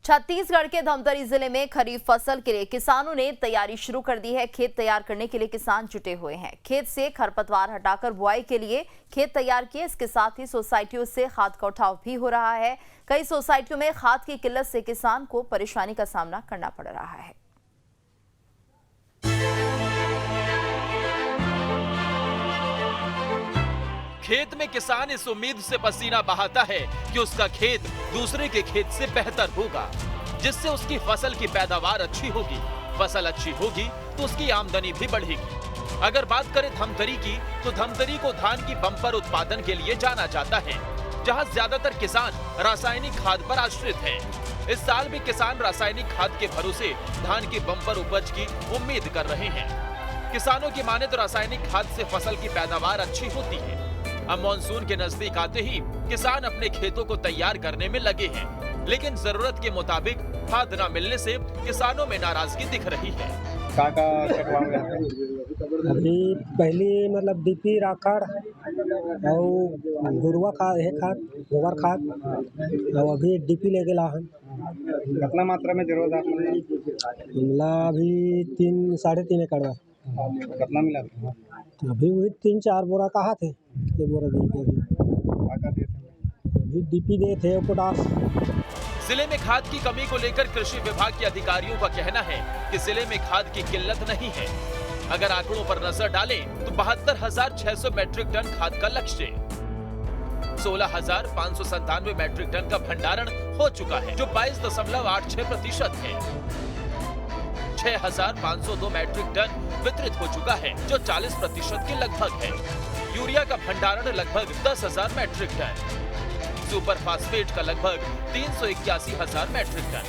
छत्तीसगढ़ के धमतरी जिले में खरीफ फसल के लिए किसानों ने तैयारी शुरू कर दी है। खेत तैयार करने के लिए किसान जुटे हुए हैं। खेत से खरपतवार हटाकर बुआई के लिए खेत तैयार किए। इसके साथ ही सोसाइटियों से खाद का उठाव भी हो रहा है। कई सोसाइटियों में खाद की किल्लत से किसान को परेशानी का सामना करना पड़ रहा है। खेत में किसान इस उम्मीद से पसीना बहाता है कि उसका खेत दूसरे के खेत से बेहतर होगा, जिससे उसकी फसल की पैदावार अच्छी होगी। फसल अच्छी होगी तो उसकी आमदनी भी बढ़ेगी। अगर बात करें धमतरी की, तो धमतरी को धान की बम्पर उत्पादन के लिए जाना जाता है, जहां ज्यादातर किसान रासायनिक खाद पर आश्रित हैं। इस साल भी किसान रासायनिक खाद के भरोसे धान की बम्पर उपज की उम्मीद कर रहे हैं। किसानों की माने तो रासायनिक खाद से फसल की पैदावार अच्छी होती है। अब मानसून के नजदीक आते ही किसान अपने खेतों को तैयार करने में लगे हैं, लेकिन जरूरत के मुताबिक खाद न मिलने से किसानों में नाराजगी दिख रही है। अभी पहली मतलब डीपी राखड़ और गुरुआ खाद है, खाद गोबर खाद, और अभी डीपी ले गेला हन। कितना मात्रा में जरूरत है? अभी 3-3.5 एकड़। कितना मिला? अभी वही 3-4 बोरा कहा थे, ये बोरा दी थे। अभी डीपी दे थे पोटास। जिले में खाद की कमी को लेकर कृषि विभाग के अधिकारियों का कहना है कि जिले में खाद की किल्लत नहीं है। अगर आंकड़ों पर नजर डालें तो 72,600 मैट्रिक टन खाद का लक्ष्य, 16,597 मैट्रिक टन का भंडारण हो चुका है, जो 22.86% है। 6,502 मैट्रिक टन वितरित हो चुका है, जो 40% के लगभग है। यूरिया का भंडारण लगभग 10,000 मैट्रिक टन, सुपर फास्फेट का लगभग 381,000 मैट्रिक टन।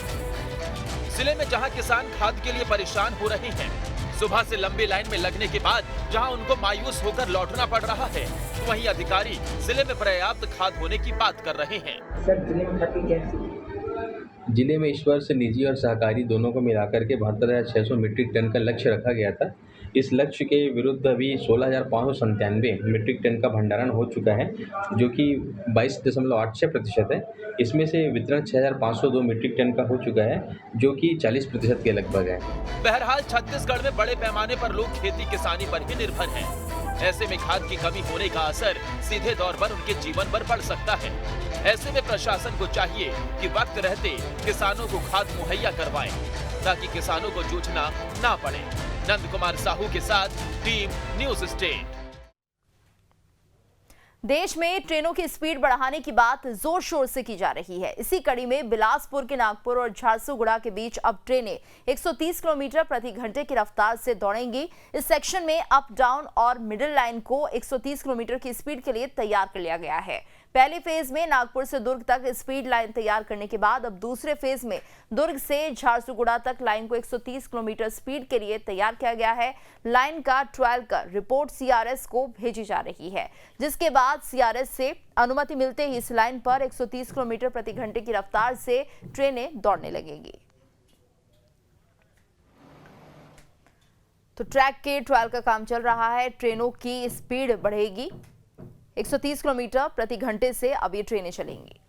जिले में जहां किसान खाद के लिए परेशान हो रहे हैं, सुबह से लंबी लाइन में लगने के बाद जहां उनको मायूस होकर लौटना पड़ रहा है, तो वहीं अधिकारी जिले में पर्याप्त खाद होने की बात कर रहे हैं। जिले में इस वर्ष निजी और सहकारी दोनों को मिलाकर के 72,600 मीट्रिक टन का लक्ष्य रखा गया था। इस लक्ष्य के विरुद्ध अभी 16,597 मीट्रिक टन का भंडारण हो चुका है, जो कि 22.86% है। इसमें से वितरण 6,502 मीट्रिक टन का हो चुका है, जो कि 40% के लगभग है। बहरहाल छत्तीसगढ़ में बड़े पैमाने पर लोग खेती किसानी पर ही निर्भर हैं। ऐसे में खाद की कमी होने का असर सीधे तौर पर उनके जीवन पर पड़ सकता है। ऐसे में प्रशासन को चाहिए कि वक्त रहते किसानों को खाद मुहैया करवाएं, ताकि किसानों को जूझना ना पड़े। नंद कुमार साहू के साथ टीम न्यूज स्टेट। देश में ट्रेनों की स्पीड बढ़ाने की बात जोर शोर से की जा रही है। इसी कड़ी में बिलासपुर के नागपुर और झारसुगुड़ा के बीच अब ट्रेनें 130 किलोमीटर प्रति घंटे की रफ्तार से दौड़ेंगी। इस सेक्शन में अप डाउन और मिडिल लाइन को 130 किलोमीटर की स्पीड के लिए तैयार कर लिया गया है। पहले फेज में नागपुर से दुर्ग तक स्पीड लाइन तैयार करने के बाद अब दूसरे फेज में दुर्ग से झारसुगुड़ा तक लाइन को 130 किलोमीटर स्पीड के लिए तैयार किया गया है। लाइन का ट्रायल कर रिपोर्ट सीआरएस को भेजी जा रही है, जिसके बाद सीआरएस से अनुमति मिलते ही इस लाइन पर 130 किलोमीटर प्रति घंटे की रफ्तार से ट्रेनें दौड़ने लगेंगी। तो ट्रैक के ट्रायल का काम चल रहा है। ट्रेनों की स्पीड बढ़ेगी, 130 किलोमीटर प्रति घंटे से अब ये ट्रेनें चलेंगी।